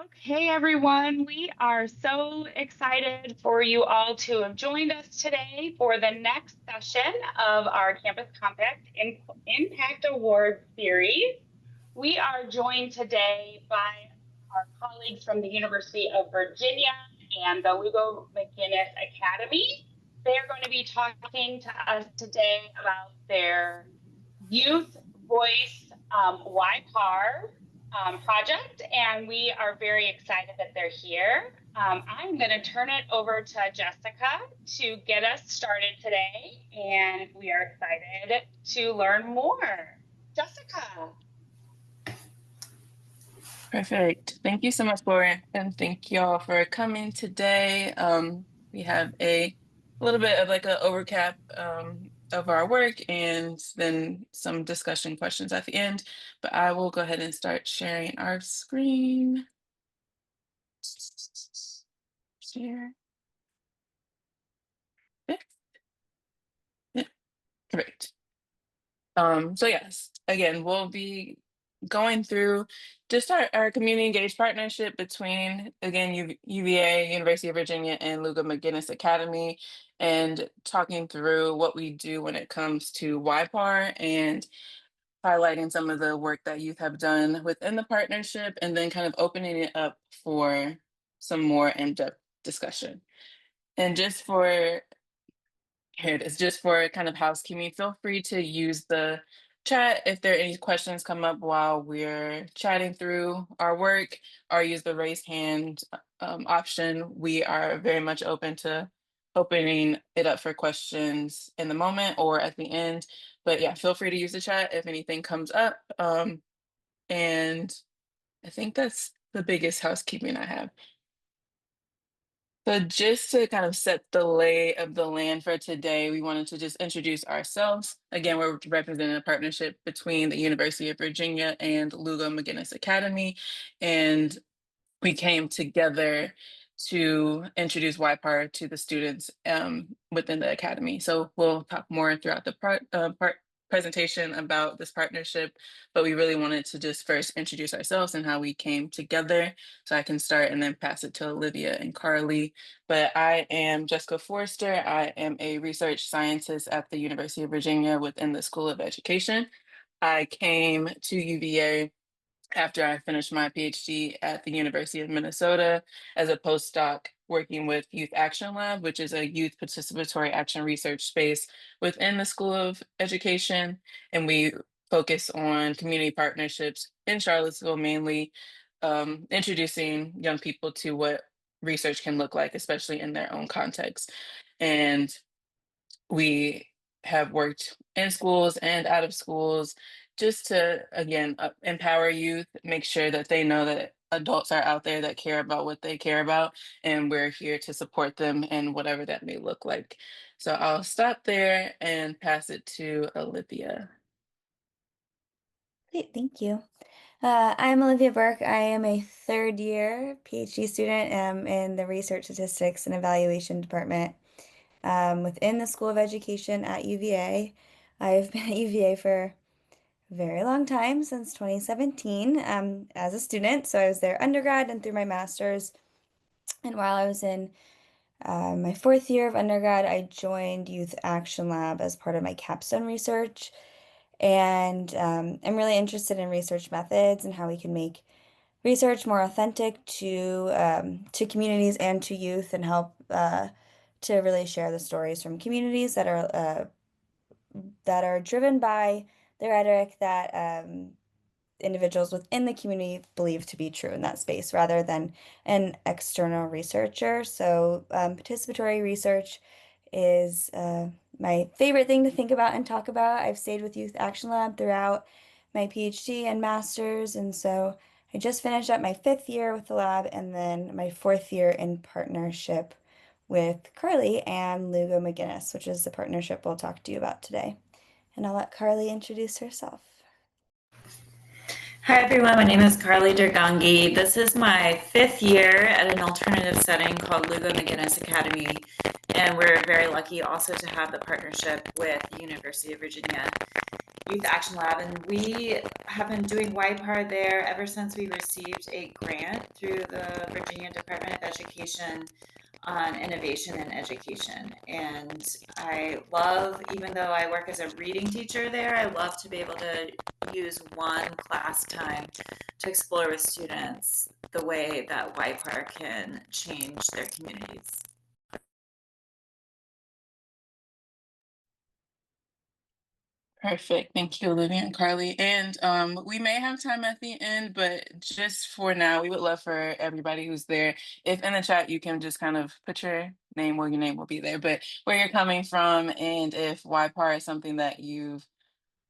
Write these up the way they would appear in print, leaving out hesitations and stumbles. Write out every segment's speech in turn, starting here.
Okay, everyone, we are so excited for you all to have joined us today for the next session of our Campus Compact Impact Award Series. We are joined today by our colleagues from the University of Virginia and the Lugo-McGinness Academy. They're going to be talking to us today about their Youth Voice YPAR project, and we are very excited that they're here. I'm going to turn it over to Jessica to get us started today, and we are excited to learn more. Jessica. Perfect. Thank you so much, Laura, and thank you all for coming today. We have a little bit of like an overcap of our work and then some discussion questions at the end, but I will go ahead and start sharing our screen. Share. Yeah. Yeah. Great. So yes, again, we'll be going through just our community engaged partnership between, again, UVA, University of Virginia, and Lugo-McGinness Academy, and talking through what we do when it comes to YPAR and highlighting some of the work that youth have done within the partnership, and then kind of opening it up for some more in-depth discussion. And just for here it is, just for kind of housekeeping. Feel free to use the chat if there are any questions come up while we're chatting through our work, or use the raise hand option. We are very much open to opening it up for questions in the moment or at the end. But yeah, feel free to use the chat if anything comes up. And I think that's the biggest housekeeping I have. So just to kind of set the lay of the land for today, we wanted to just introduce ourselves. Again, we're representing a partnership between the University of Virginia and Lugo-McGinness Academy. And we came together to introduce YPAR to the students within the academy. So we'll talk more throughout the presentation about this partnership, but we really wanted to just first introduce ourselves and how we came together. So I can start and then pass it to Olivia and Carly. But I am Jessica Forrester. I am a research scientist at the University of Virginia within the School of Education. I came to UVA after I finished my PhD at the University of Minnesota as a postdoc working with Youth Action Lab, which is a youth participatory action research space within the School of Education. And we focus on community partnerships in Charlottesville, mainly introducing young people to what research can look like, especially in their own context. And we have worked in schools and out of schools just to, again, empower youth, make sure that they know that adults are out there that care about what they care about, and we're here to support them in whatever that may look like. So I'll stop there and pass it to Olivia. Great, thank you. I'm Olivia Burke. I am a third year PhD student in the Research Statistics and Evaluation Department within the School of Education at UVA. I've been at UVA for a very long time, since 2017, as a student. So I was there undergrad and through my master's. And while I was in my fourth year of undergrad, I joined Youth Action Lab as part of my capstone research. And I'm really interested in research methods and how we can make research more authentic to communities and to youth, and help to really share the stories from communities that are driven by the rhetoric that individuals within the community believe to be true in that space, rather than an external researcher. So participatory research is my favorite thing to think about and talk about. I've stayed with Youth Action Lab throughout my PhD and master's, and so I just finished up my fifth year with the lab, and then my fourth year in partnership with Carly and Lugo-McGinness, which is the partnership we'll talk to you about today. And I'll let Carly introduce herself. Hi everyone, my name is Carly Dergangi. This is my fifth year at an alternative setting called Lugo-McGinness Academy, and we're very lucky also to have the partnership with the University of Virginia. Youth Action Lab, and we have been doing YPAR there ever since we received a grant through the Virginia Department of Education on innovation in education. And I love, even though I work as a reading teacher there, I love to be able to use one class time to explore with students the way that YPAR can change their communities. Perfect. Thank you, Olivia and Carly. And we may have time at the end, but just for now, we would love for everybody who's there, if in the chat you can just kind of put your name, well, your name will be there, but where you're coming from, and if YPAR is something that you've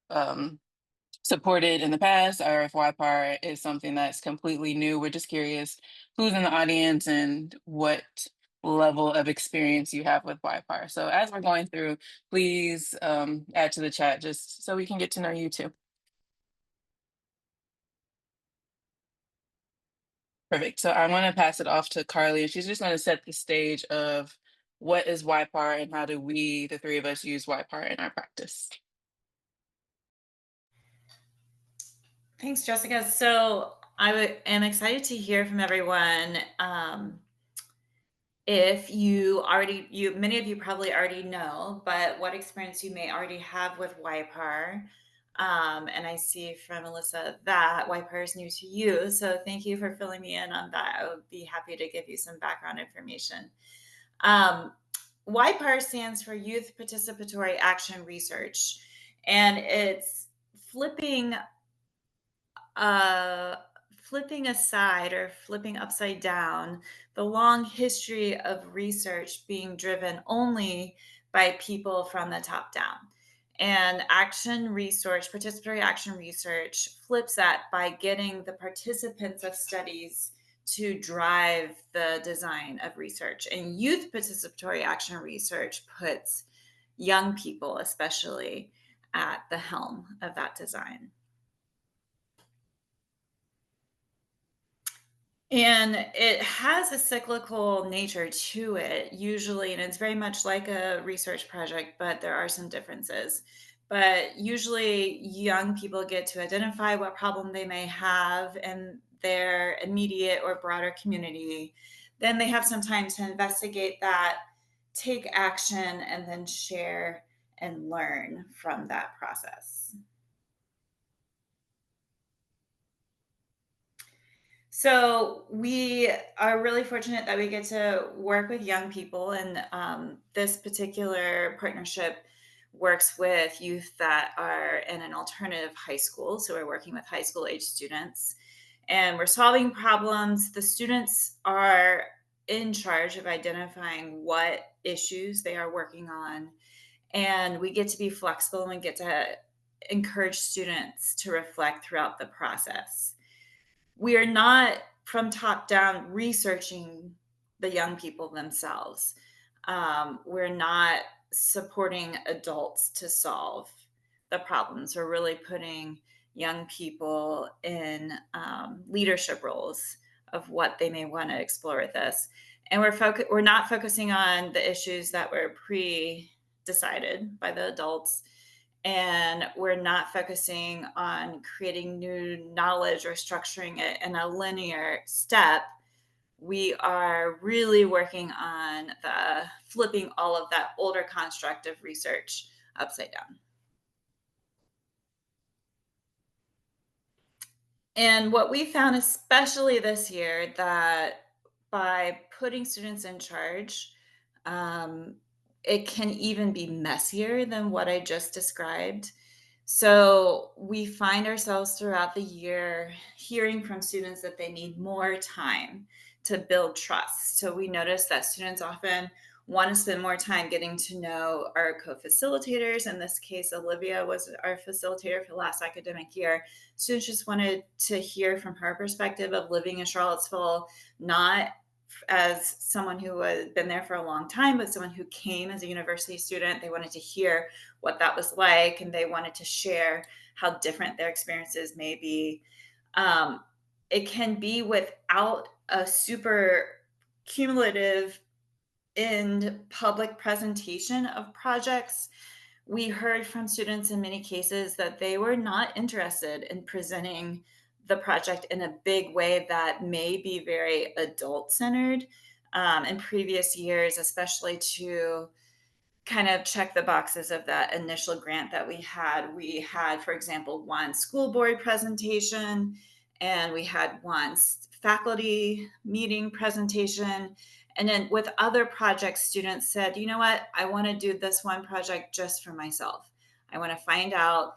um, supported in the past, or if YPAR is something that's completely new. We're just curious who's in the audience and what level of experience you have with YPAR. So as we're going through, please add to the chat just so we can get to know you too. Perfect. So I want to pass it off to Carly, and she's just going to set the stage of what is YPAR and how do we, the three of us, use YPAR in our practice. Thanks, Jessica. So I am excited to hear from everyone. If you many of you probably already know, but what experience you may already have with YPAR. And I see from Melissa that YPAR is new to you. So thank you for filling me in on that. I would be happy to give you some background information. YPAR stands for Youth Participatory Action Research, and it's flipping aside or flipping upside down the long history of research being driven only by people from the top down. And participatory action research flips that by getting the participants of studies to drive the design of research. And youth participatory action research puts young people, especially, at the helm of that design. And it has a cyclical nature to it, usually, and it's very much like a research project, but there are some differences. But usually, young people get to identify what problem they may have in their immediate or broader community. Then they have some time to investigate that, take action, and then share and learn from that process. So we are really fortunate that we get to work with young people, and this particular partnership works with youth that are in an alternative high school. So we're working with high school age students, and we're solving problems. The students are in charge of identifying what issues they are working on, and we get to be flexible, and we get to encourage students to reflect throughout the process. We are not from top down researching the young people themselves. We're not supporting adults to solve the problems. We're really putting young people in leadership roles of what they may want to explore with us. And we're not focusing on the issues that were pre-decided by the adults. And we're not focusing on creating new knowledge or structuring it in a linear step. We are really working on the flipping all of that older construct of research upside down. And what we found, especially this year, that by putting students in charge, it can even be messier than what I just described. So we find ourselves throughout the year hearing from students that they need more time to build trust. So we notice that students often want to spend more time getting to know our co-facilitators. In this case, Olivia was our facilitator for the last academic year. Students just wanted to hear from her perspective of living in Charlottesville, not as someone who had been there for a long time, but someone who came as a university student. They wanted to hear what that was like, and they wanted to share how different their experiences may be. It can be without a super cumulative end public presentation of projects. we heard from students in many cases that they were not interested in presenting the project in a big way that may be very adult-centered. In previous years, especially to kind of check the boxes of that initial grant that we had. We had, for example, one school board presentation, and we had one faculty meeting presentation. And then with other projects, students said, you know what, I want to do this one project just for myself. I want to find out.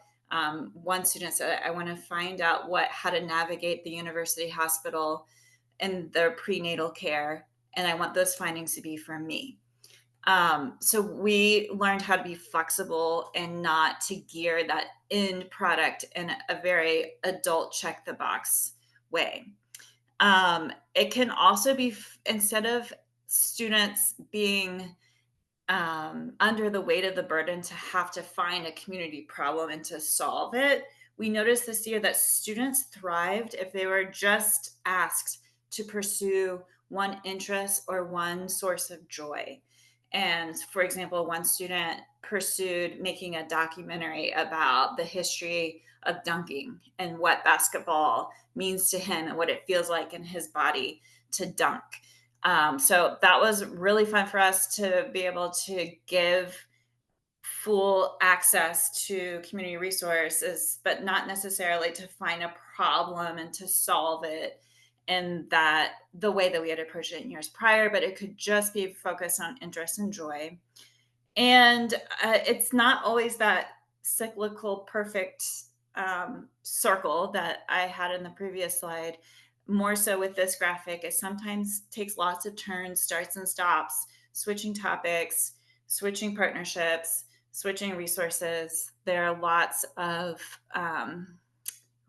One student said, I want to find out how to navigate the university hospital and their prenatal care, and I want those findings to be for me. So we learned how to be flexible and not to gear that end product in a very adult check the box way. It can also be, instead of students being under the weight of the burden to have to find a community problem and to solve it, we noticed this year that students thrived if they were just asked to pursue one interest or one source of joy. And for example, one student pursued making a documentary about the history of dunking and what basketball means to him and what it feels like in his body to dunk. So that was really fun for us to be able to give full access to community resources, but not necessarily to find a problem and to solve it in that the way that we had approached it in years prior, but it could just be focused on interest and joy. And it's not always that cyclical perfect circle that I had in the previous slide. More so with this graphic, it sometimes takes lots of turns, starts and stops, switching topics, switching partnerships, switching resources. There are lots of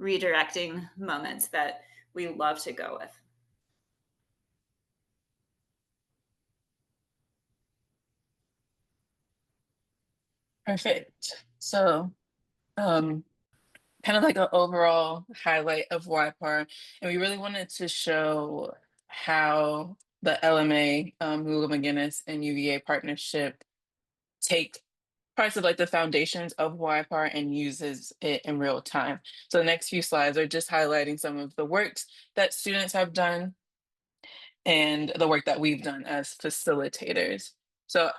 redirecting moments that we love to go with. Perfect. So, kind of like an overall highlight of YPAR, and we really wanted to show how the LMA, Lugo-McGinness, and UVA partnership take parts of like the foundations of YPAR and uses it in real time. So the next few slides are just highlighting some of the works that students have done and the work that we've done as facilitators. So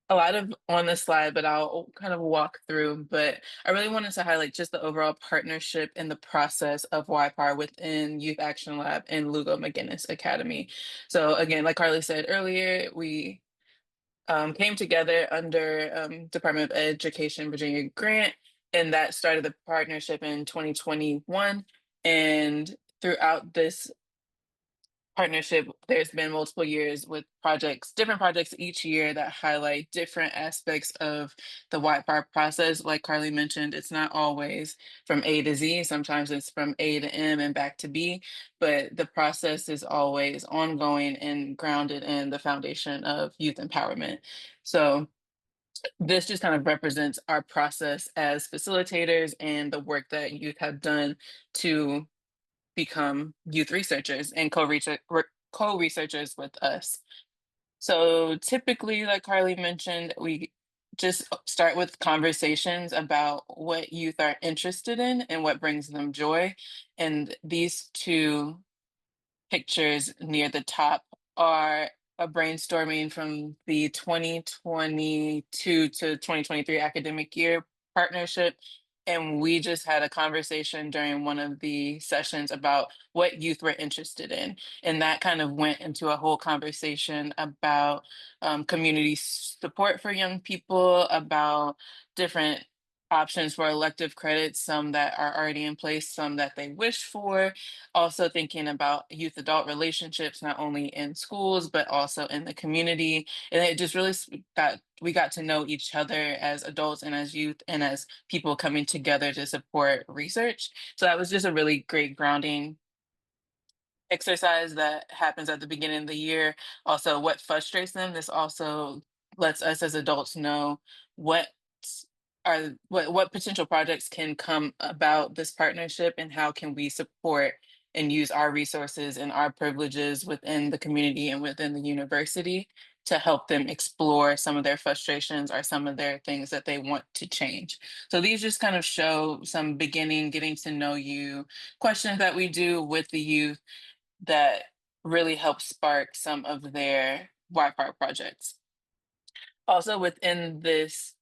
a lot of on the slide, but I'll kind of walk through. But I really wanted to highlight just the overall partnership and the process of YPAR within Youth Action Lab and Lugo-McGinness Academy. So again, like Carly said earlier, we came together under Department of Education Virginia grant, and that started the partnership in 2021. And throughout this partnership, there's been multiple years with projects, different projects each year that highlight different aspects of the YPAR process. Like Carly mentioned, it's not always from A to Z. Sometimes it's from A to M and back to B, but the process is always ongoing and grounded in the foundation of youth empowerment. So this just kind of represents our process as facilitators and the work that youth have done to become youth researchers and co-researchers with us. So typically, like Carly mentioned, we just start with conversations about what youth are interested in and what brings them joy. And these two pictures near the top are a brainstorming from the 2022 to 2023 academic year partnership. And we just had a conversation during one of the sessions about what youth were interested in. And that kind of went into a whole conversation about community support for young people, about different options for elective credits, some that are already in place, some that they wish for, also thinking about youth adult relationships, not only in schools, but also in the community. And it just really we got to know each other as adults and as youth and as people coming together to support research. So that was just a really great grounding exercise that happens at the beginning of the year. Also, what frustrates them. This also lets us as adults know what what potential projects can come about this partnership and how can we support and use our resources and our privileges within the community and within the university to help them explore some of their frustrations or some of their things that they want to change. So these just kind of show some beginning, getting to know you questions that we do with the youth that really help spark some of their YPAR projects. Also within this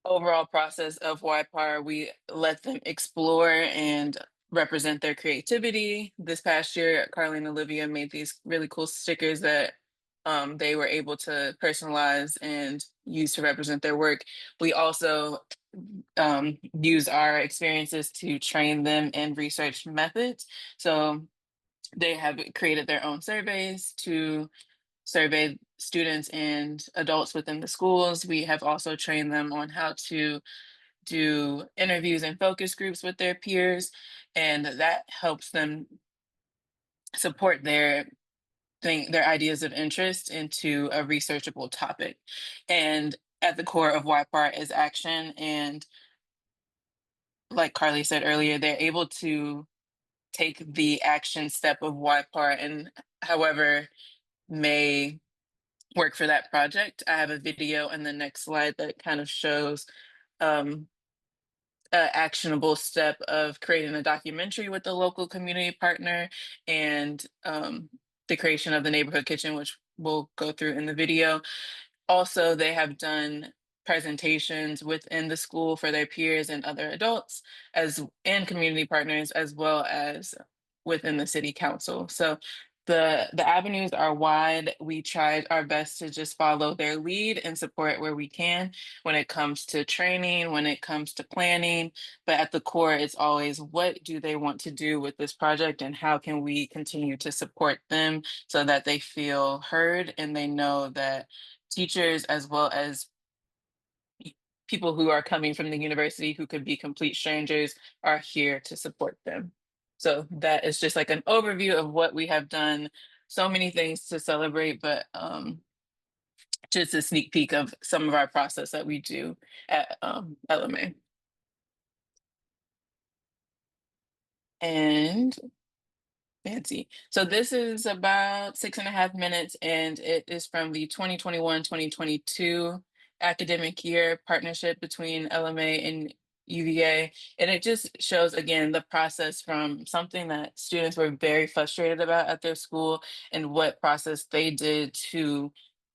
overall process of YPAR, we let them explore and represent their creativity. This past year, Carly and Olivia made these really cool stickers that they were able to personalize and use to represent their work. We also use our experiences to train them in research methods. So they have created their own surveys to survey students and adults within the schools. We have also trained them on how to do interviews and focus groups with their peers, and that helps them support their ideas of interest into a researchable topic. And at the core of YPAR is action. And like Carly said earlier, they're able to take the action step of YPAR and however may work for that project. I have a video in the next slide that kind of shows an actionable step of creating a documentary with the local community partner and the creation of the neighborhood kitchen, which we'll go through in the video. Also, they have done presentations within the school for their peers and other adults and community partners, as well as within the city council. So the avenues are wide. We tried our best to just follow their lead and support where we can when it comes to training, when it comes to planning. But at the core, it's always what do they want to do with this project and how can we continue to support them so that they feel heard and they know that teachers as well as people who are coming from the university who could be complete strangers are here to support them. So that is just like an overview of what we have done. So many things to celebrate, but just a sneak peek of some of our process that we do at LMA. And fancy. So this is about 6.5 minutes, and it is from the 2021-2022 academic year partnership between LMA and UVA. And it just shows, again, the process from something that students were very frustrated about at their school and what process they did to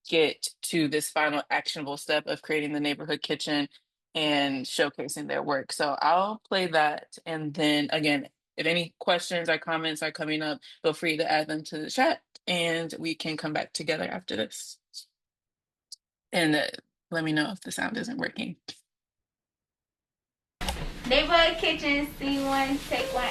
get to this final actionable step of creating the neighborhood kitchen and showcasing their work. So I'll play that. And then again, if any questions or comments are coming up, feel free to add them to the chat and we can come back together after this. And let me know if the sound isn't working. Neighborhood kitchen, scene one, take one.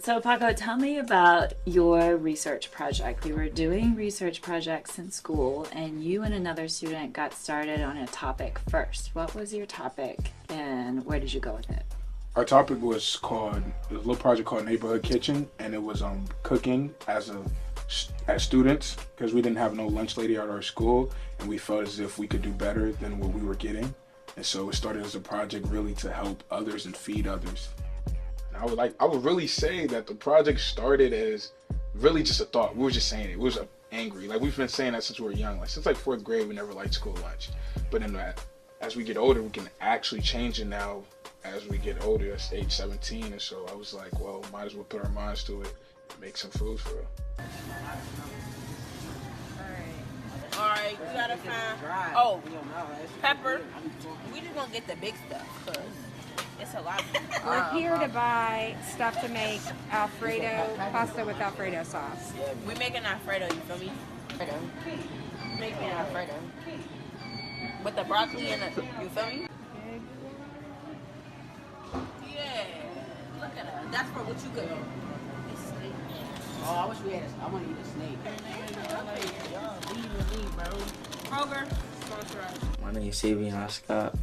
So Paco, tell me about your research project. You were doing research projects in school and you and another student got started on a topic first. What was your topic and where did you go with it? Our topic was a little project called Neighborhood Kitchen, and it was cooking as students, because we didn't have no lunch lady at our school and we felt as if we could do better than what we were getting. And so it started as a project really to help others and feed others. I would really say that the project started as really just a thought. We were just saying it. We was angry. Like we've been saying that since we were young. Like since like 4th grade, we never liked school lunch. But then as we get older, we can actually change it now as we get older. That's age 17. And so I was like, well, might as well put our minds to it and make some food for it. All right, we gotta find, pepper. We just gonna get the big stuff, because it's a lot. We're here to buy stuff to make pasta with Alfredo sauce. We're making Alfredo, you feel me? Making Alfredo. With the broccoli and the, you feel me? Yeah, look at her. That's for what you could. Oh, I wish we had I want to eat a snake. Kroger, sponsor us. My name is Savion Scott.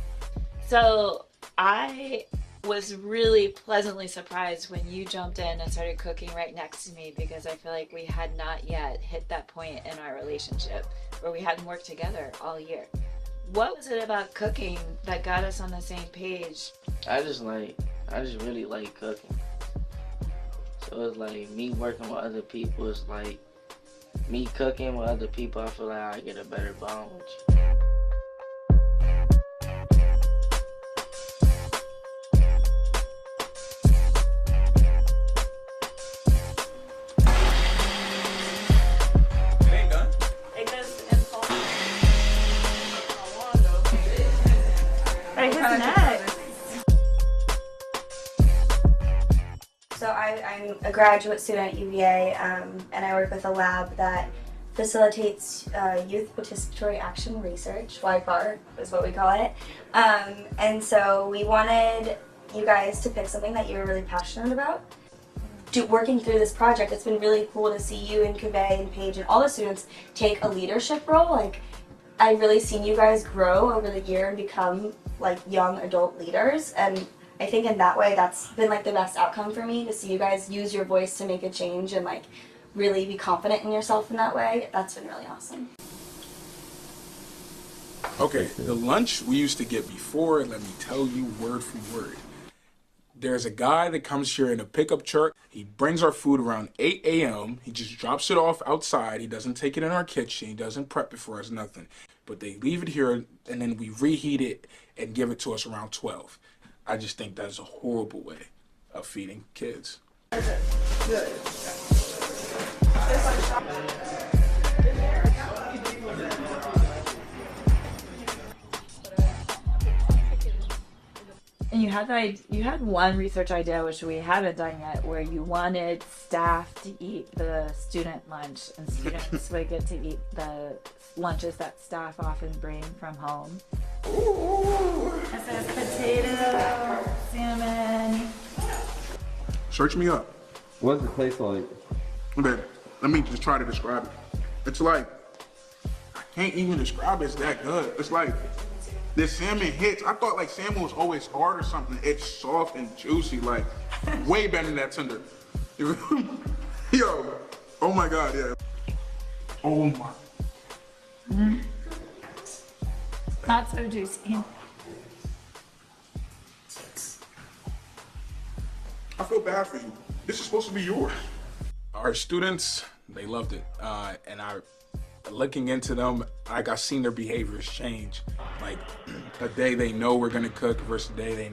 So I was really pleasantly surprised when you jumped in and started cooking right next to me, because I feel like we had not yet hit that point in our relationship where we hadn't worked together all year. What was it about cooking that got us on the same page? I just really like cooking. So it's like me working with other people. It's like me cooking with other people. I feel like I get a better bond with you. So I'm a graduate student at UVA, and I work with a lab that facilitates Youth Participatory Action Research, YPAR is what we call it. And so we wanted you guys to pick something that you were really passionate about. Working through this project, it's been really cool to see you and Kaveh and Paige and all the students take a leadership role. Like, I've really seen you guys grow over the year and become like young adult leaders, and I think in that way that's been like the best outcome for me, to see you guys use your voice to make a change and like really be confident in yourself in that way. That's been really awesome. Okay, the lunch we used to get before, let me tell you word for word. There's a guy that comes here in a pickup truck. He brings our food around 8 a.m. He just drops it off outside. He doesn't take it in our kitchen. He doesn't prep it for us, nothing. But they leave it here, and then we reheat it and give it to us around 12. I just think that's a horrible way of feeding kids. Good. And you had one research idea, which we haven't done yet, where you wanted staff to eat the student lunch, and students would get to eat the lunches that staff often bring from home. Ooh. It says potato, salmon. Search me up. What's it taste like? Okay, let me just try to describe it. It's like, I can't even describe it. It's that good. It's like, this salmon hits. I thought like salmon was always hard or something. It's soft and juicy, like way better than that tender. Yo, oh my God, yeah. Oh my. Mm-hmm. Not so juicy. I feel bad for you. This is supposed to be yours. Our students, they loved it. And looking into them, like I've seen their behaviors change. Like a day they know we're gonna cook versus a day they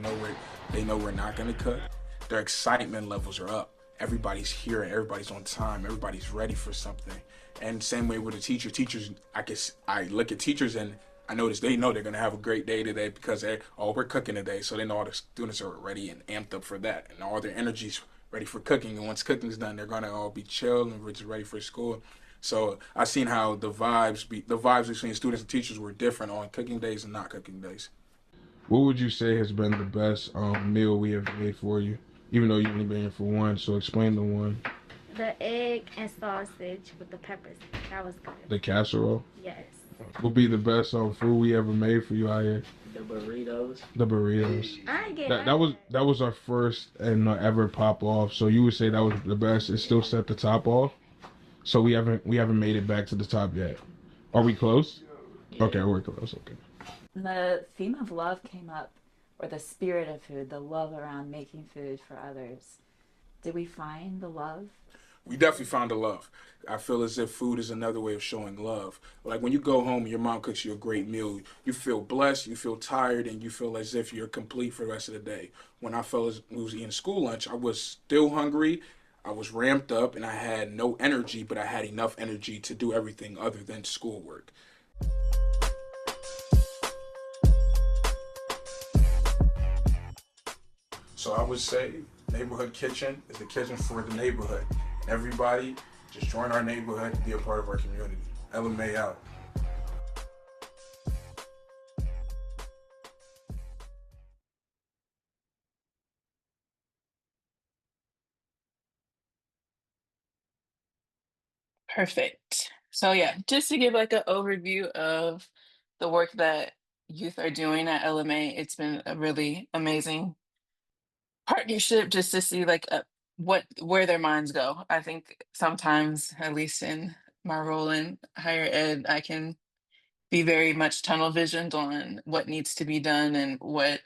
know we're not gonna cook. Their excitement levels are up. Everybody's here and everybody's on time. Everybody's ready for something. And same way with the teacher. Teachers, I look at teachers and I notice they know they're gonna have a great day today because we're cooking today. So they know all the students are ready and amped up for that, and all their energy's ready for cooking. And once cooking's done, they're gonna all be chill and we're just ready for school. So I've seen how the vibes between students and teachers were different on cooking days and not cooking days. What would you say has been the best meal we have made for you? Even though you only been here for one, so explain the one. The egg and sausage with the peppers. That was good. The casserole? Yes. What would be the best food we ever made for you out here? The burritos. The burritos. I get that was our first and ever pop off. So you would say that was the best. It still set the top off. So we haven't made it back to the top yet. Are we close? Yeah. Okay, we're close. Okay. The theme of love came up, or the spirit of food, the love around making food for others. Did we find the love? We definitely found the love. I feel as if food is another way of showing love. Like when you go home and your mom cooks you a great meal, you feel blessed, you feel tired, and you feel as if you're complete for the rest of the day. When I was eating school lunch, I was still hungry, I was ramped up, and I had no energy, but I had enough energy to do everything other than schoolwork. So I would say Neighborhood Kitchen is the kitchen for the neighborhood. Everybody, just join our neighborhood and be a part of our community. LMA out. Perfect. So yeah, just to give like an overview of the work that youth are doing at LMA, it's been a really amazing partnership just to see like where their minds go. I think sometimes, at least in my role in higher ed, I can be very much tunnel visioned on what needs to be done and what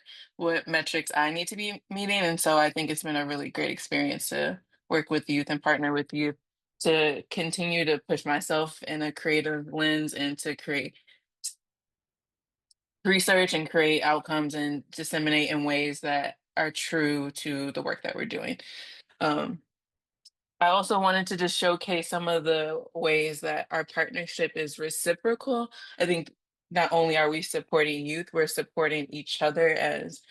metrics I need to be meeting. And so I think it's been a really great experience to work with youth and partner with youth to continue to push myself in a creative lens and to create research and create outcomes and disseminate in ways that are true to the work that we're doing. Um, I also wanted to just showcase some of the ways that our partnership is reciprocal. I think not only are we supporting youth, we're supporting each other as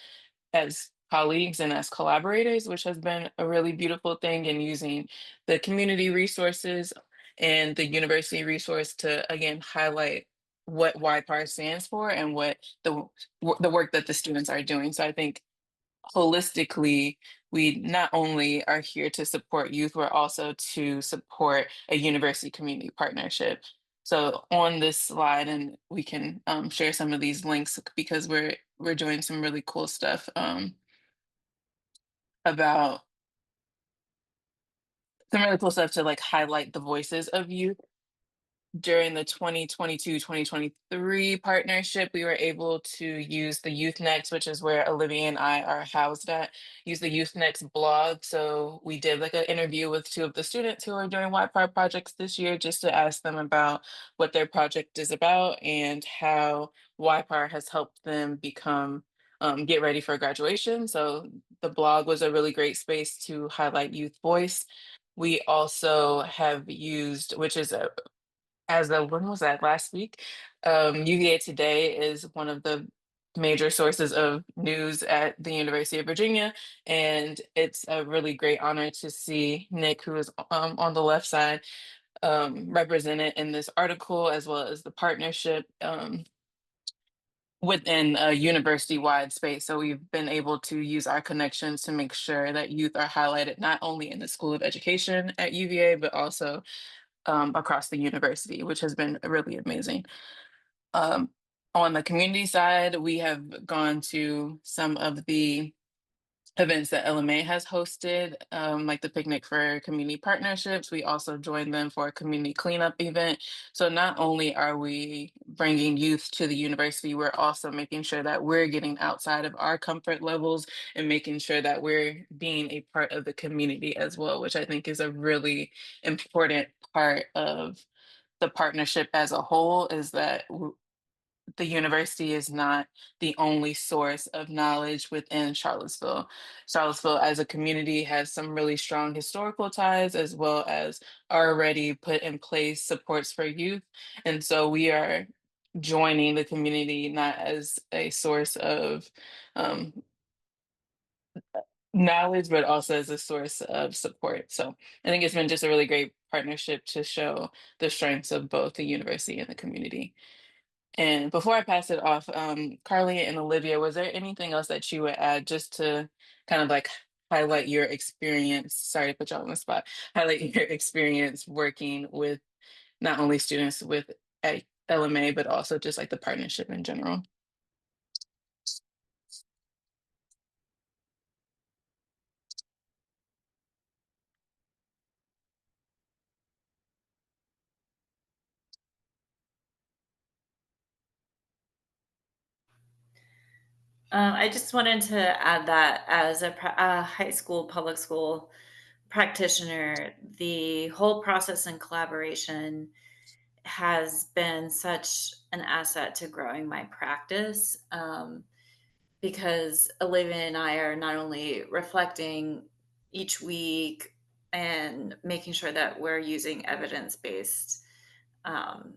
colleagues and as collaborators, which has been a really beautiful thing, and using the community resources and the university resource to again highlight what YPAR stands for and what the work that the students are doing. So I think holistically, we not only are here to support youth, we're also to support a university community partnership. So on this slide, and we can share some of these links because we're doing some really cool stuff about some really cool stuff to like highlight the voices of youth. During the 2022-2023 partnership, we were able to use the Youth Next, which is where Olivia and I are housed at, use the Youth Next blog. So we did like an interview with two of the students who are doing YPAR projects this year, just to ask them about what their project is about and how YPAR has helped them become get ready for graduation. So the blog was a really great space to highlight youth voice. We also have used, which is a as of when was that, last week? UVA Today is one of the major sources of news at the University of Virginia, and it's a really great honor to see Nick, who is on the left side, represented in this article, as well as the partnership within a university-wide space. So we've been able to use our connections to make sure that youth are highlighted not only in the School of Education at UVA, but also across the university, which has been really amazing. Um, on the community side, we have gone to some of the events that LMA has hosted, like the Picnic for Community Partnerships. We also joined them for a community cleanup event. So not only are we bringing youth to the university, we're also making sure that we're getting outside of our comfort levels and making sure that we're being a part of the community as well, which I think is a really important part of the partnership as a whole, is that the university is not the only source of knowledge within Charlottesville. Charlottesville as a community has some really strong historical ties, as well as already put in place supports for youth. And so we are joining the community not as a source of um, knowledge, but also as a source of support. So I think it's been just a really great partnership to show the strengths of both the university and the community. And before I pass it off, Carly and Olivia, was there anything else that you would add just to kind of like highlight your experience? Sorry to put y'all on the spot. Highlight your experience working with not only students with at LMA, but also just like the partnership in general. I just wanted to add that as a high school, public school practitioner, the whole process and collaboration has been such an asset to growing my practice, because Olivia and I are not only reflecting each week and making sure that we're using evidence-based um,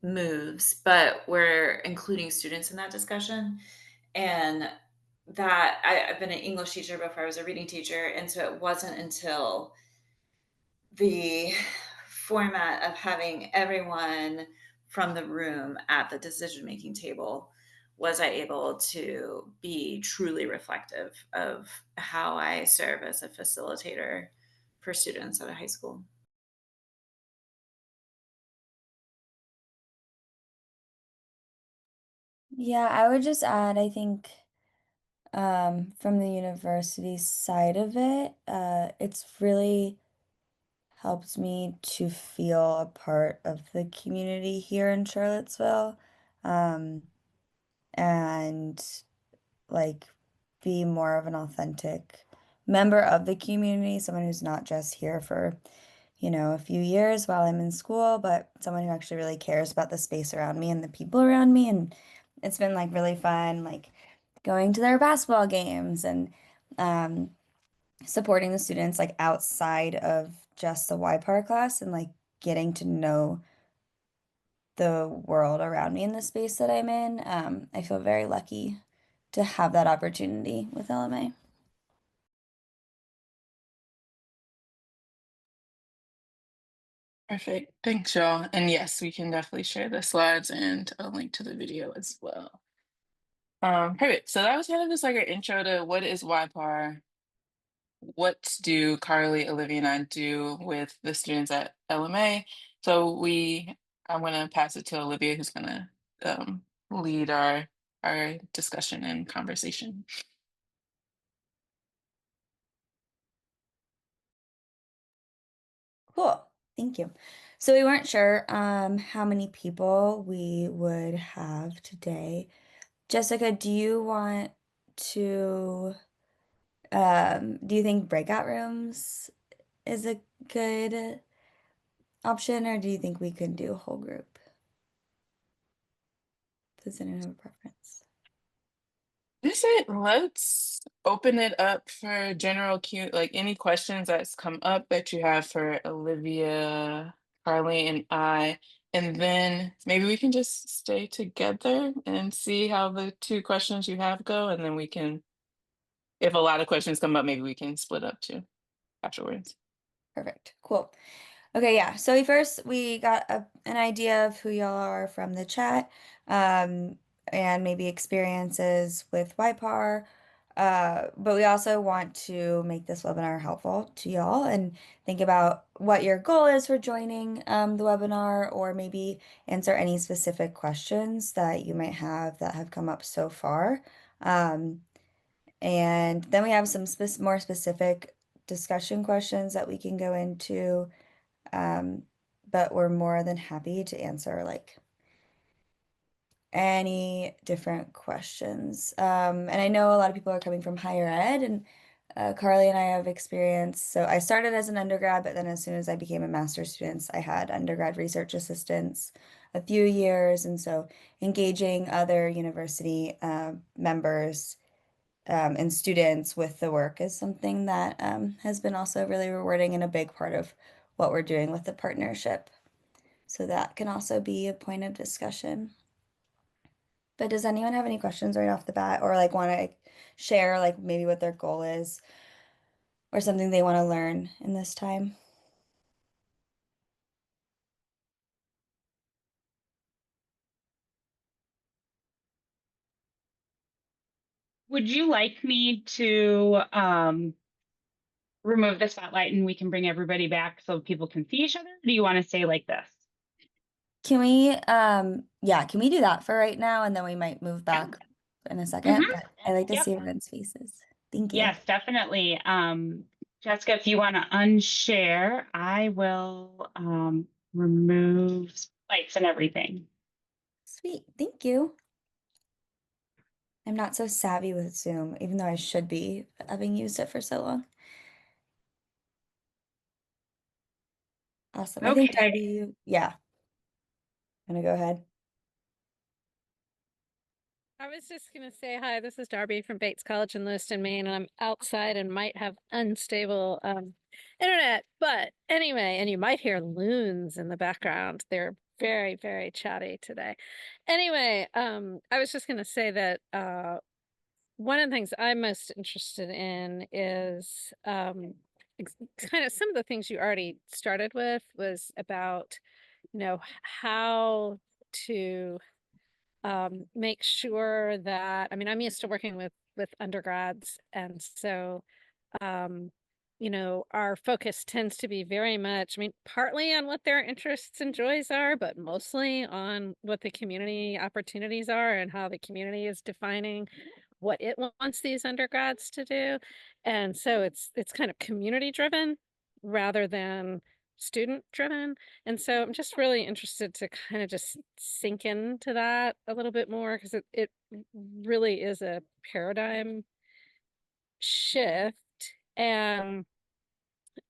moves, but we're including students in that discussion. And that I've been an English teacher before I was a reading teacher. And so it wasn't until the format of having everyone from the room at the decision making table was I able to be truly reflective of how I serve as a facilitator for students at a high school. Yeah, I would just add, I think from the university side of it, it's really helps me to feel a part of the community here in Charlottesville, and like be more of an authentic member of the community, someone who's not just here for, a few years while I'm in school, but someone who actually really cares about the space around me and the people around me. And it's been like really fun, like going to their basketball games and um, supporting the students like outside of just the YPAR class and like getting to know the world around me in the space that I'm in. I feel very lucky to have that opportunity with LMA. Perfect. Thanks, y'all. And yes, we can definitely share the slides and a link to the video as well. Perfect. So that was kind of just like an intro to what is YPAR, what do Carly, Olivia, and I do with the students at LMA. So I'm gonna pass it to Olivia, who's gonna lead our discussion and conversation. Cool. Thank you. So we weren't sure how many people we would have today. Jessica, do you want to do you think breakout rooms is a good option, or do you think we could do a whole group? Does anyone have a preference? Let's open it up for general like any questions that's come up that you have for Olivia, Carly, and I, and then maybe we can just stay together and see how the two questions you have go, and then we can, if a lot of questions come up, maybe we can split up too afterwards. Perfect. Cool. Okay, yeah. So we got an idea of who y'all are from the chat, and maybe experiences with YPAR. But we also want to make this webinar helpful to y'all and think about what your goal is for joining the webinar, or maybe answer any specific questions that you might have that have come up so far. And then we have some more specific discussion questions that we can go into. But we're more than happy to answer like any different questions. And I know a lot of people are coming from higher ed, and Carly and I have experience. So I started as an undergrad, but then as soon as I became a master's student, I had undergrad research assistants a few years. And so engaging other university members and students with the work is something that has been also really rewarding and a big part of what we're doing with the partnership. So that can also be a point of discussion. But does anyone have any questions right off the bat, or like want to share like maybe what their goal is or something they want to learn in this time? Would you like me to remove the spotlight and we can bring everybody back so people can see each other? Or do you want to stay like this? Can we can we do that for right now, and then we might move back in a second? But I like to see everyone's faces. Thank you. Yes, definitely. Jessica, if you want to unshare, I will remove lights and everything. Sweet. Thank you. I'm not so savvy with Zoom, even though I should be, having used it for so long. Awesome. I think Darby, yeah. Want to go ahead? I was just going to say hi. This is Darby from Bates College in Lewiston, Maine, and I'm outside and might have unstable internet. But anyway, and you might hear loons in the background. They're very, very chatty today. Anyway, I was just going to say that one of the things I'm most interested in is kind of some of the things you already started with was about, how to make sure that, I mean, I'm used to working with undergrads, and so our focus tends to be very much, I mean, partly on what their interests and joys are, but mostly on what the community opportunities are and how the community is defining what it wants these undergrads to do. And so it's kind of community driven rather than student driven. And so I'm just really interested to kind of just sink into that a little bit more, because it really is a paradigm shift. And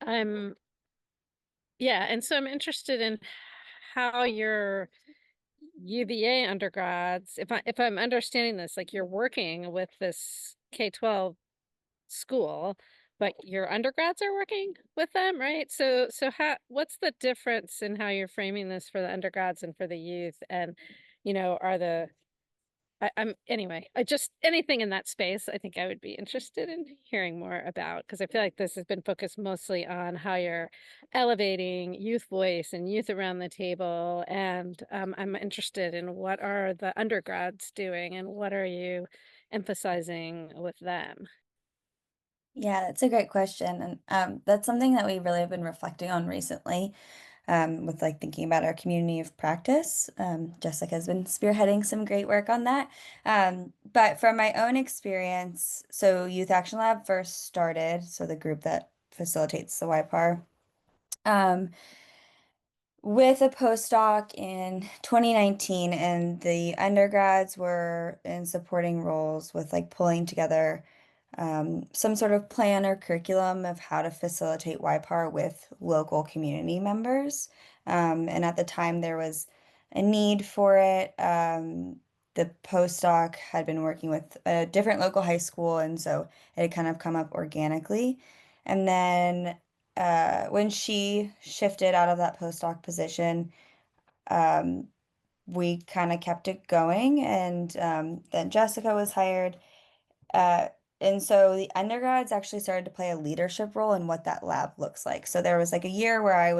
I'm and so I'm interested in how your UVA undergrads, if I'm understanding this, like you're working with this K-12 school, but your undergrads are working with them, right? So what's the difference in how you're framing this for the undergrads and for the youth? And, are I'm anyway, I just anything in that space, I think I would be interested in hearing more about, because I feel like this has been focused mostly on how you're elevating youth voice and youth around the table. And I'm interested in what are the undergrads doing and what are you emphasizing with them? Yeah, that's a great question. And that's something that we really have been reflecting on recently, with like thinking about our community of practice. Jessica has been spearheading some great work on that. But from my own experience, so Youth Action Lab first started, so the group that facilitates the YPAR. With a postdoc in 2019, and the undergrads were in supporting roles with like pulling together some sort of plan or curriculum of how to facilitate YPAR with local community members. And at the time, there was a need for it. The postdoc had been working with a different local high school, and so it had kind of come up organically. And then when she shifted out of that postdoc position, um, we kind of kept it going, and then Jessica was hired. Uh, and so the undergrads actually started to play a leadership role in what that lab looks like. So there was like a year where it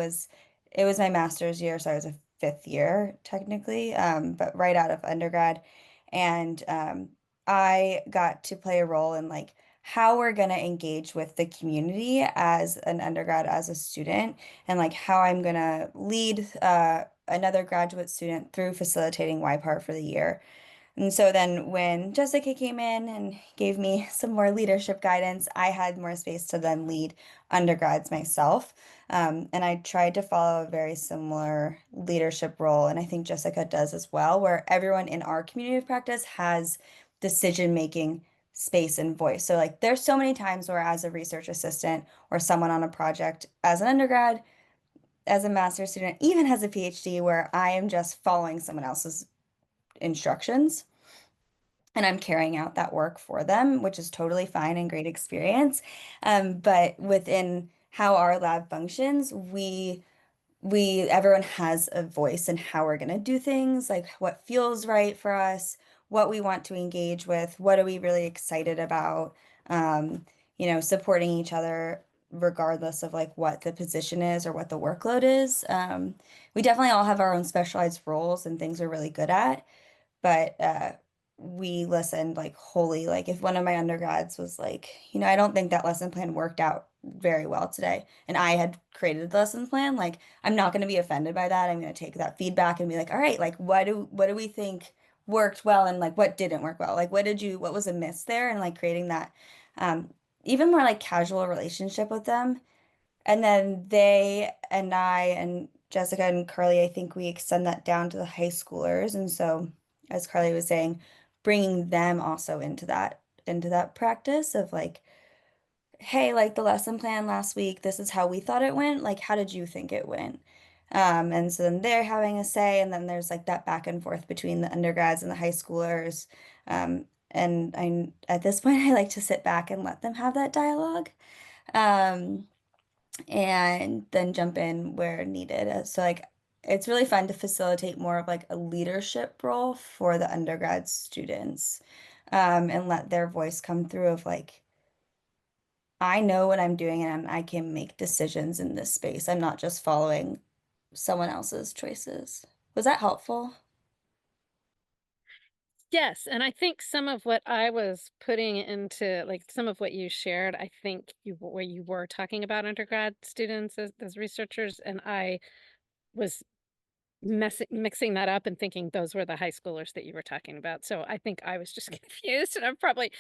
was my master's year, so I was a fifth year technically, but right out of undergrad. And I got to play a role in like how we're going to engage with the community as an undergrad, as a student, and like how I'm going to lead another graduate student through facilitating YPAR for the year. And so then when Jessica came in and gave me some more leadership guidance, I had more space to then lead undergrads myself. And I tried to follow a very similar leadership role. And I think Jessica does as well, where everyone in our community of practice has decision-making space and voice. So like there's so many times where as a research assistant or someone on a project as an undergrad, as a master's student, even as a PhD, where I am just following someone else's instructions and I'm carrying out that work for them, which is totally fine and great experience. But within how our lab functions, everyone has a voice in how we're going to do things, like what feels right for us, what we want to engage with, what are we really excited about, supporting each other regardless of like what the position is or what the workload is. We definitely all have our own specialized roles and things we're really good at, but we listened like wholly. Like if one of my undergrads was like, I don't think that lesson plan worked out very well today, and I had created the lesson plan, like I'm not going to be offended by that. I'm going to take that feedback and be like, all right, like what do we think worked well and like what didn't work well? Like what was a miss there? And like creating that um, even more like casual relationship with them. And then they and I and Jessica and Carly, I think we extend that down to the high schoolers. And so, as Carly was saying, bringing them also into that practice of like, hey, like the lesson plan last week, this is how we thought it went. Like, how did you think it went? And so then they're having a say, and then there's like that back and forth between the undergrads and the high schoolers. And at this point, I like to sit back and let them have that dialogue. Um, and then jump in where needed. So like it's really fun to facilitate more of like a leadership role for the undergrad students, and let their voice come through of like, I know what I'm doing and I can make decisions in this space. I'm not just following someone else's choices. Was that helpful? Yes, and I think some of what I was putting into like some of what you shared, I think where you were talking about undergrad students as researchers, and I was mixing that up and thinking those were the high schoolers that you were talking about. So I think I was just confused, and I've probably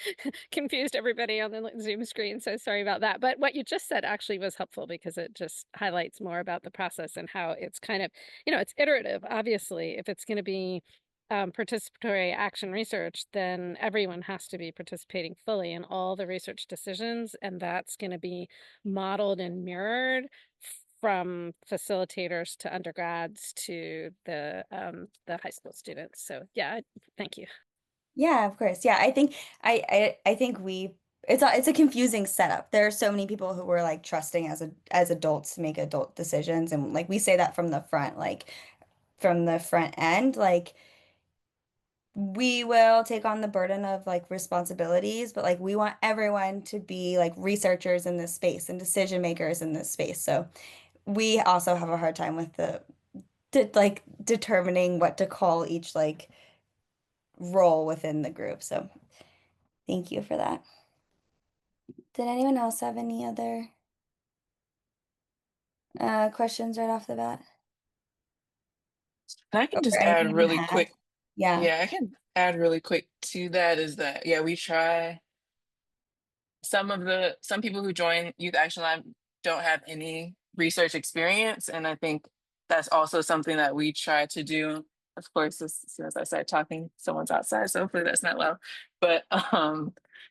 confused everybody on the Zoom screen. So sorry about that. But what you just said actually was helpful, because it just highlights more about the process and how it's kind of, it's iterative. Obviously, if it's going to be participatory action research, then everyone has to be participating fully in all the research decisions, and that's going to be modeled and mirrored from facilitators to undergrads to the high school students. So yeah, thank you. Yeah, of course. Yeah, I think it's a confusing setup. There are so many people who were like trusting as adults to make adult decisions, and like we say that from the front, like from the front end, like we will take on the burden of like responsibilities, but like we want everyone to be like researchers in this space and decision makers in this space. So we also have a hard time with like determining what to call each like role within the group. So thank you for that. Did anyone else have any other questions right off the bat? I can Or just add anything you really have? quick. Yeah. Yeah, I can add really quick to that is that, yeah, we try some people who join Youth Action Lab don't have any research experience. And I think that's also something that we try to do. Of course, as soon as I start talking, someone's outside, so hopefully that's not loud. But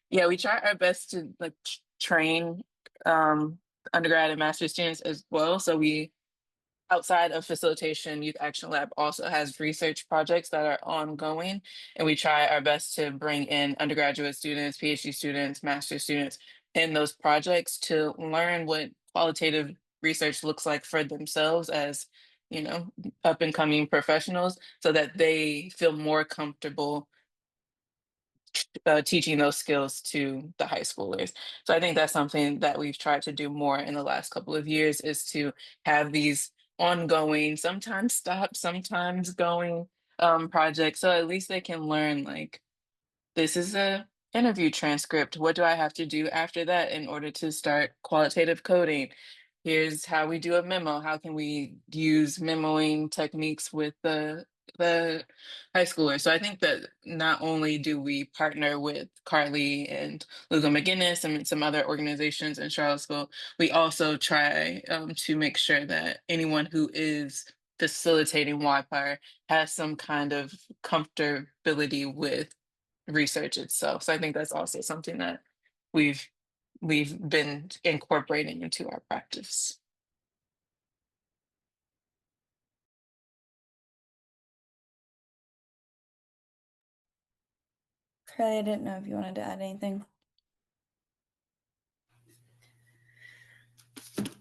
yeah, we try our best to like train undergrad and master's students as well. So we outside of facilitation, Youth Action Lab also has research projects that are ongoing, and we try our best to bring in undergraduate students, PhD students, master students in those projects to learn what qualitative research looks like for themselves as, up and coming professionals, so that they feel more comfortable teaching those skills to the high schoolers. So I think that's something that we've tried to do more in the last couple of years, is to have these ongoing, sometimes stop, sometimes going projects. So at least they can learn, like, this is a interview transcript. What do I have to do after that in order to start qualitative coding? Here's how we do a memo. How can we use memoing techniques with the high schoolers? So I think that not only do we partner with Carly and Lugo-McGinness and some other organizations in Charlottesville, we also try to make sure that anyone who is facilitating YPAR has some kind of comfortability with research itself. So I think that's also something that we've been incorporating into our practice. Carly, I didn't know if you wanted to add anything.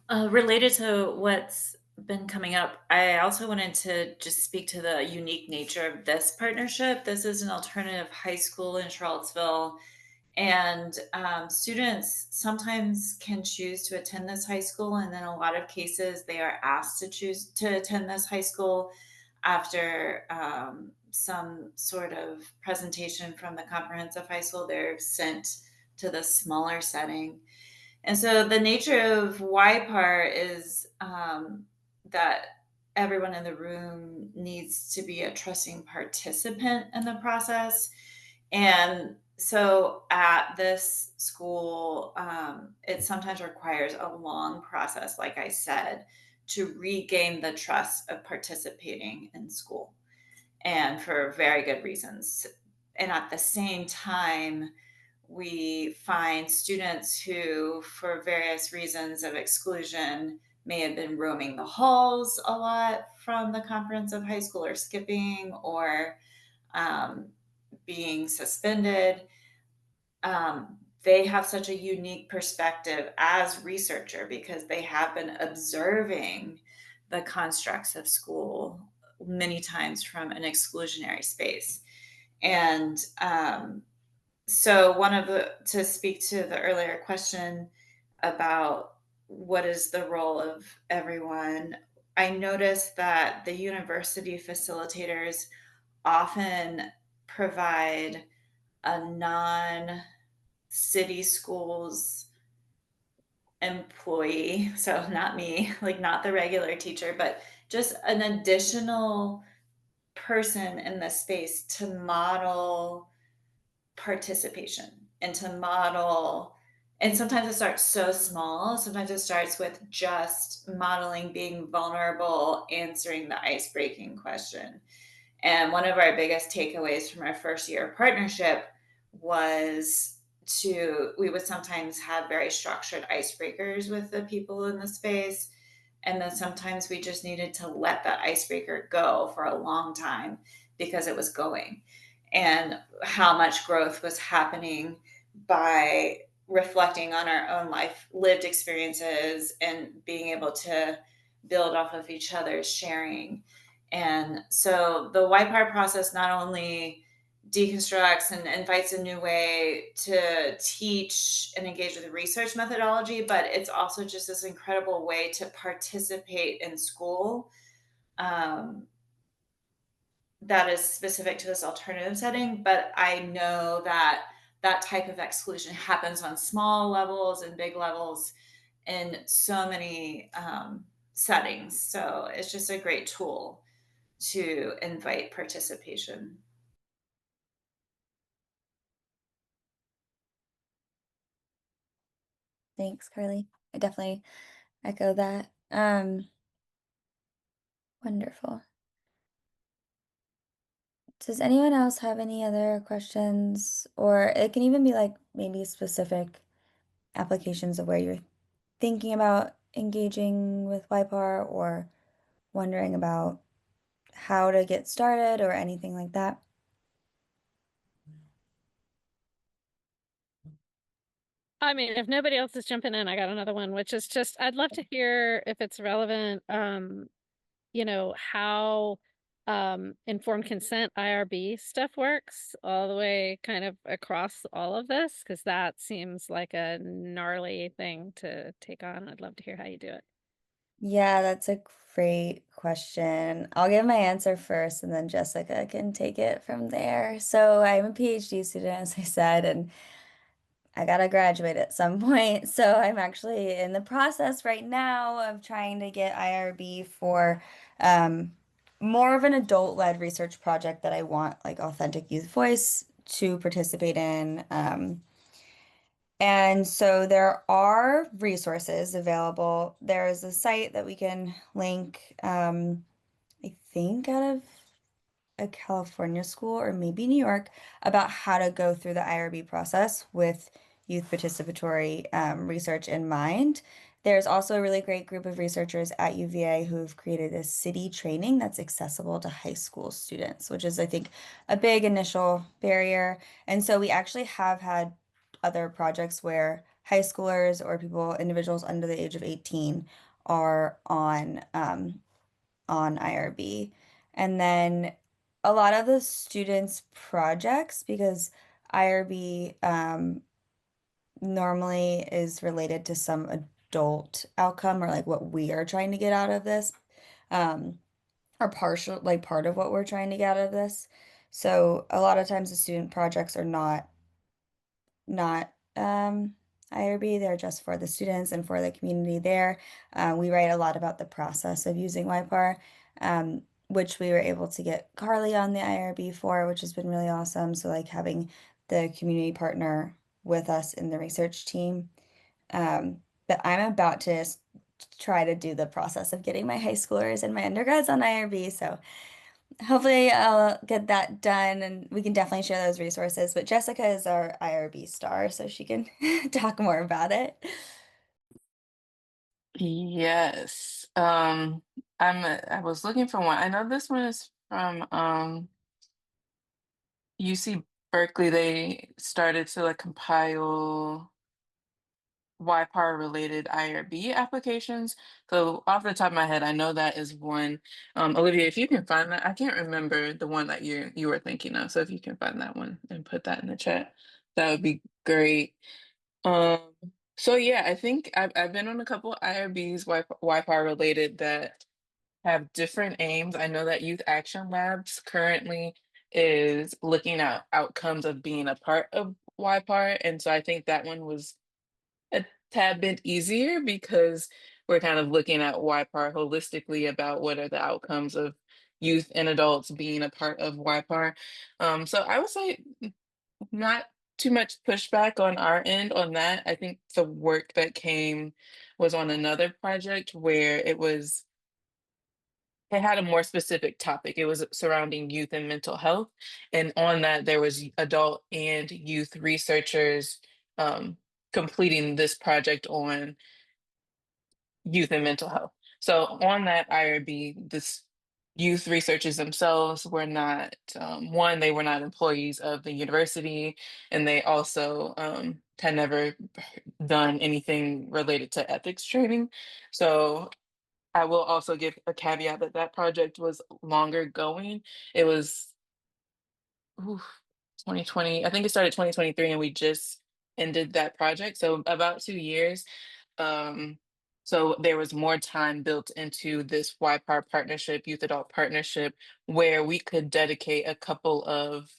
Related to what's been coming up, I also wanted to just speak to the unique nature of this partnership. This is an alternative high school in Charlottesville, and students sometimes can choose to attend this high school, and in a lot of cases, they are asked to choose to attend this high school after some sort of presentation from the comprehensive high school. They're sent to the smaller setting. And so the nature of YPAR is that everyone in the room needs to be a trusting participant in the process. And so at this school, it sometimes requires a long process, like I said, to regain the trust of participating in school, and for very good reasons. And at the same time, we find students who, for various reasons of exclusion, may have been roaming the halls a lot from the comprehensive high school, or skipping, or being suspended. They have such a unique perspective as researcher, because they have been observing the constructs of school many times from an exclusionary space. And so to speak to the earlier question about what is the role of everyone, I noticed that the university facilitators often provide a non-city schools employee, so not me, like not the regular teacher, but just an additional person in the space to model participation and to model. And sometimes it starts so small. Sometimes it starts with just modeling being vulnerable, answering the ice breaking question. And one of our biggest takeaways from our first year of partnership was we would sometimes have very structured icebreakers with the people in the space. And then sometimes we just needed to let that icebreaker go for a long time because it was going, and how much growth was happening by reflecting on our own lived experiences and being able to build off of each other's sharing. And so the YPAR process not only deconstructs and invites a new way to teach and engage with the research methodology, but it's also just this incredible way to participate in school that is specific to this alternative setting. But I know that that type of exclusion happens on small levels and big levels in so many settings. So it's just a great tool to invite participation. Thanks, Carly. I definitely echo that. Wonderful. Does anyone else have any other questions? Or it can even be like maybe specific applications of where you're thinking about engaging with YPAR or wondering about how to get started or anything like that. I mean, if nobody else is jumping in, I got another one, which is just, I'd love to hear if it's relevant, you know, how informed consent IRB stuff works all the way kind of across all of this, because that seems like a gnarly thing to take on. I'd love to hear how you do it. Yeah, that's a great question. I'll give my answer first and then Jessica can take it from there. So I'm a PhD student, as I said, and I gotta graduate at some point. So I'm actually in the process right now of trying to get IRB for more of an adult-led research project that I want like authentic youth voice to participate in. And so there are resources available. There is a site that we can link, I think out of a California school or maybe New York, about how to go through the IRB process with youth participatory research in mind. There's also a really great group of researchers at UVA who've created a city training that's accessible to high school students, which is, I think, a big initial barrier. And so we actually have had other projects where high schoolers or individuals under the age of 18 are on IRB. And then a lot of the students' projects, because IRB normally is related to some adult outcome or like what we are trying to get out of this, or partial, like part of what we're trying to get out of this. So a lot of times the student projects are not IRB, they're just for the students and for the community there. We write a lot about the process of using YPAR, which we were able to get Carly on the IRB for, which has been really awesome. So like having the community partner with us in the research team. But I'm about to try to do the process of getting my high schoolers and my undergrads on IRB. So hopefully I'll get that done and we can definitely share those resources. But Jessica is our IRB star, so she can talk more about it. Yes. I was looking for one. I know this one is from UC Berkeley. They started to like compile YPAR related IRB applications. So off the top of my head, I know that is one. Olivia, if you can find that, I can't remember the one that you were thinking of. So if you can find that one and put that in the chat, that would be great. Um, so yeah, I think I've been on a couple IRBs YPAR related that have different aims. I know that Youth Action Labs currently is looking at outcomes of being a part of YPAR, and so I think that one was tad bit easier because we're kind of looking at YPAR holistically about what are the outcomes of youth and adults being a part of YPAR. So I would say not too much pushback on our end on that. I think the work that came was on another project where it had a more specific topic. It was surrounding youth and mental health. And on that, there was adult and youth researchers um, completing this project on youth and mental health. So on that IRB, this youth researchers themselves were not, one, they were not employees of the university, and they also had never done anything related to ethics training. So I will also give a caveat that that project was longer going. It was oof, 2020, I think it started 2023 and we just ended that project. So about 2 years. Um, so there was more time built into this YPAR partnership, youth adult partnership, where we could dedicate a couple of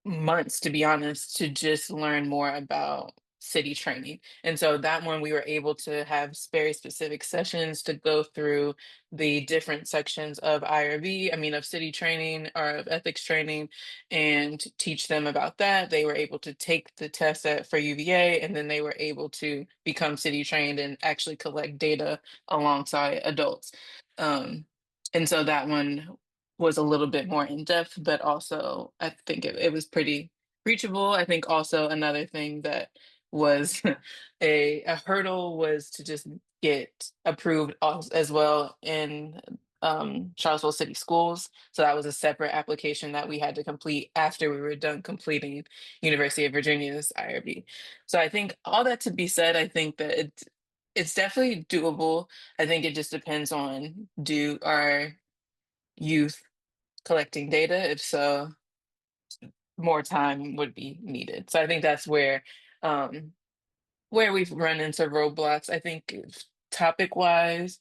months, to be honest, to just learn more about city training. And so that one we were able to have very specific sessions to go through the different sections of IRB, I mean, of city training or of ethics training, and teach them about that. They were able to take the test for UVA, and then they were able to become city trained and actually collect data alongside adults. Um, and so that one was a little bit more in depth, but also I think it was pretty reachable. I think also another thing that was a hurdle was to just get approved as well in Charlottesville City Schools. So that was a separate application that we had to complete after we were done completing University of Virginia's IRB. So I think all that to be said, I think that it's definitely doable. I think it just depends on do our youth collecting data? If so, more time would be needed. So I think that's where we've run into roadblocks. I think topic wise,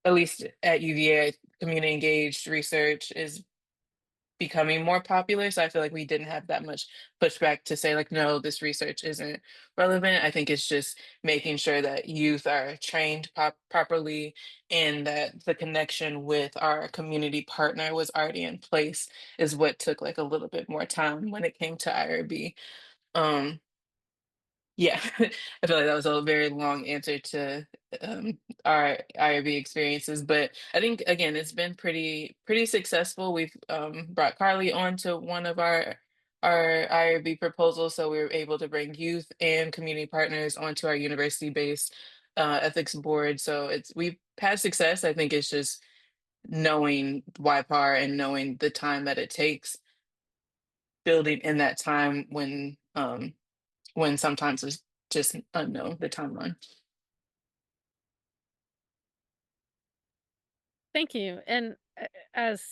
at least at UVA, community engaged research is becoming more popular. So I feel like we didn't have that much pushback to say like, no, this research isn't relevant. I think it's just making sure that youth are trained properly and that the connection with our community partner was already in place is what took like a little bit more time when it came to IRB. Um, yeah, I feel like that was a very long answer to our IRB experiences, but I think again it's been pretty successful. We've brought Carly on to one of our IRB proposals, so we were able to bring youth and community partners onto our university-based ethics board. So we've had success. I think it's just knowing YPAR and knowing the time that it takes, building in that time when sometimes it's just unknown, the timeline. Thank you. And as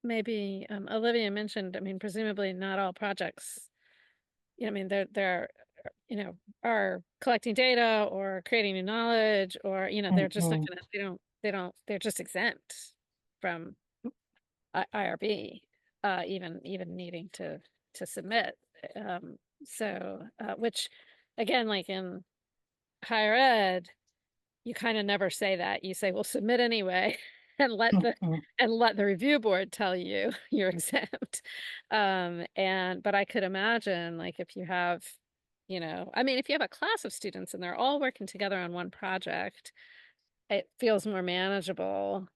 maybe Olivia mentioned, I mean, presumably not all projects, I mean, they're are collecting data or creating new knowledge, or they're just not gonna, they're just exempt from IRB, even needing to submit. So which again, like in higher ed, you kind of never say that. You say, well, submit anyway, and let the review board tell you you're exempt. But I could imagine, like, if you have, I mean, if you have a class of students and they're all working together on one project, it feels more manageable.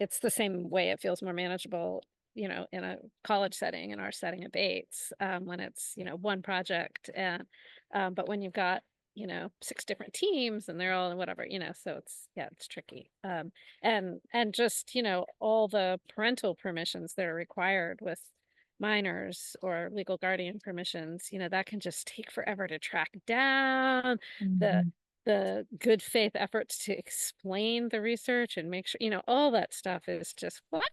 It's the same way it feels more manageable, in a college setting, in our setting at Bates, when it's, one project. And but when you've got, 6 different teams and they're all whatever, so it's tricky. And just, all the parental permissions that are required with minors or legal guardian permissions, that can just take forever to track down. The good faith efforts to explain the research and make sure, all that stuff is just what.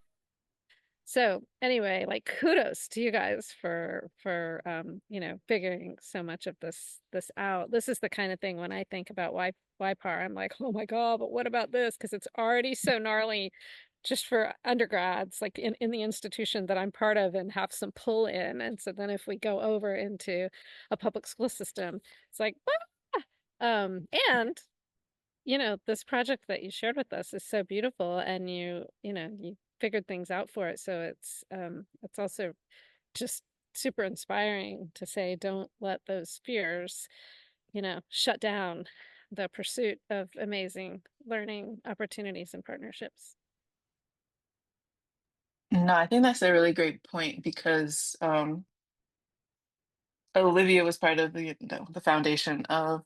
So anyway, like, kudos to you guys for figuring so much of this out. This is the kind of thing when I think about YPAR, I'm like, oh my God, but what about this? Because it's already so gnarly just for undergrads, like in the institution that I'm part of and have some pull in. And so then if we go over into a public school system, it's like, and this project that you shared with us is so beautiful, and you figured things out for it. So it's also just super inspiring to say, don't let those fears, shut down the pursuit of amazing learning opportunities and partnerships. No, I think that's a really great point because Olivia was part of the foundation of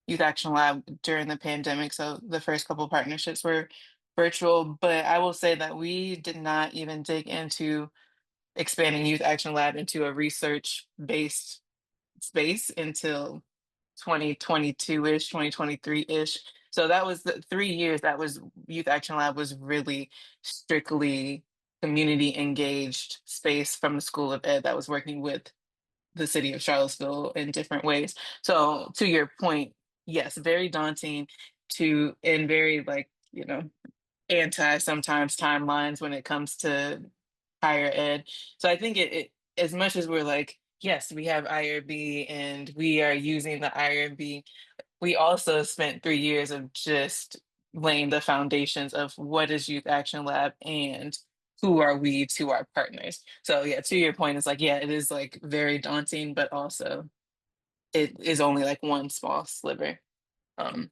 Youth Action Lab during the pandemic. So the first couple partnerships were virtual, but I will say that we did not even dig into expanding Youth Action Lab into a research-based space until 2022-ish, 2023-ish. So that was the 3 years that was Youth Action Lab was really strictly community engaged space from the School of Ed that was working with the city of Charlottesville in different ways. So to your point, yes, very daunting and very anti sometimes timelines when it comes to higher ed. So I think it as much as we're like, yes, we have IRB and we are using the IRB, we also spent 3 years of just laying the foundations of what is Youth Action Lab and who are we to our partners. So yeah, to your point, it's like, yeah, it is like very daunting, but also it is only like one small sliver. Um,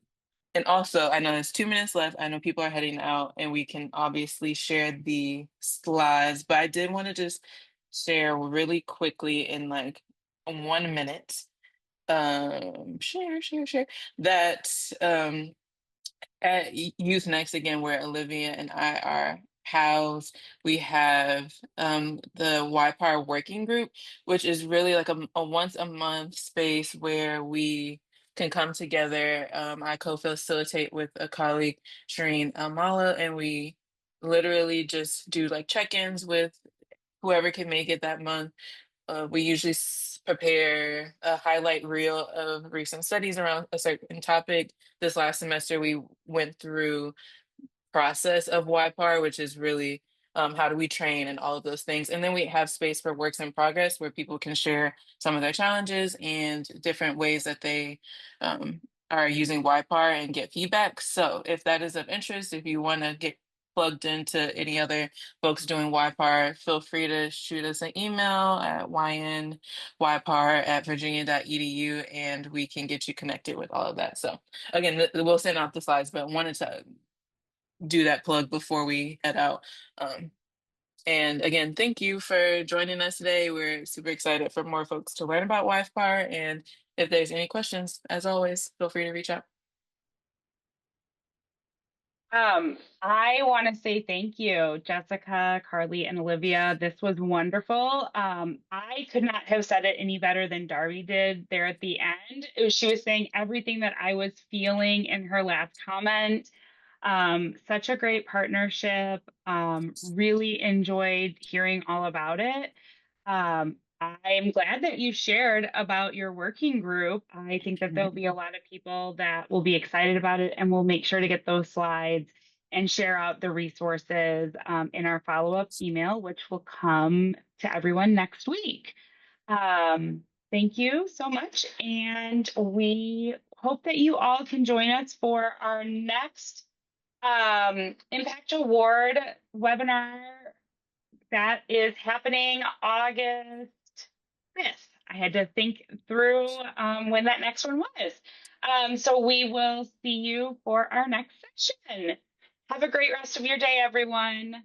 and also, I know there's 2 minutes left. I know people are heading out, and we can obviously share the slides, but I did want to just share really quickly in like 1 minute. Share that at Youth Next again, where Olivia and I are housed, we have the YPAR working group, which is really like a once a month space where we can come together. I co-facilitate with a colleague, Shireen Amala, and we literally just do like check-ins with whoever can make it that month. We usually prepare a highlight reel of recent studies around a certain topic. This last semester, we went through process of YPAR, which is really how do we train and all of those things. And then we have space for works in progress where people can share some of their challenges and different ways that they are using YPAR and get feedback. So if that is of interest, if you want to get plugged into any other folks doing YPAR, feel free to shoot us an email at ynypar@virginia.edu and we can get you connected with all of that. So again, we'll send out the slides, but wanted to do that plug before we head out. And again, thank you for joining us today. We're super excited for more folks to learn about YPAR. And if there's any questions, as always, feel free to reach out. I want to say thank you, Jessica, Carly, and Olivia. This was wonderful. I could not have said it any better than Darby did there at the end. She was saying everything that I was feeling in her last comment. Such a great partnership. Really enjoyed hearing all about it. I'm glad that you shared about your working group. I think that there'll be a lot of people that will be excited about it, and we'll make sure to get those slides and share out the resources in our follow-up email, which will come to everyone next week. Thank you so much, and we hope that you all can join us for our next Impact Award webinar that is happening August 5th. I had to think through when that next one was. So we will see you for our next session. Have a great rest of your day, everyone.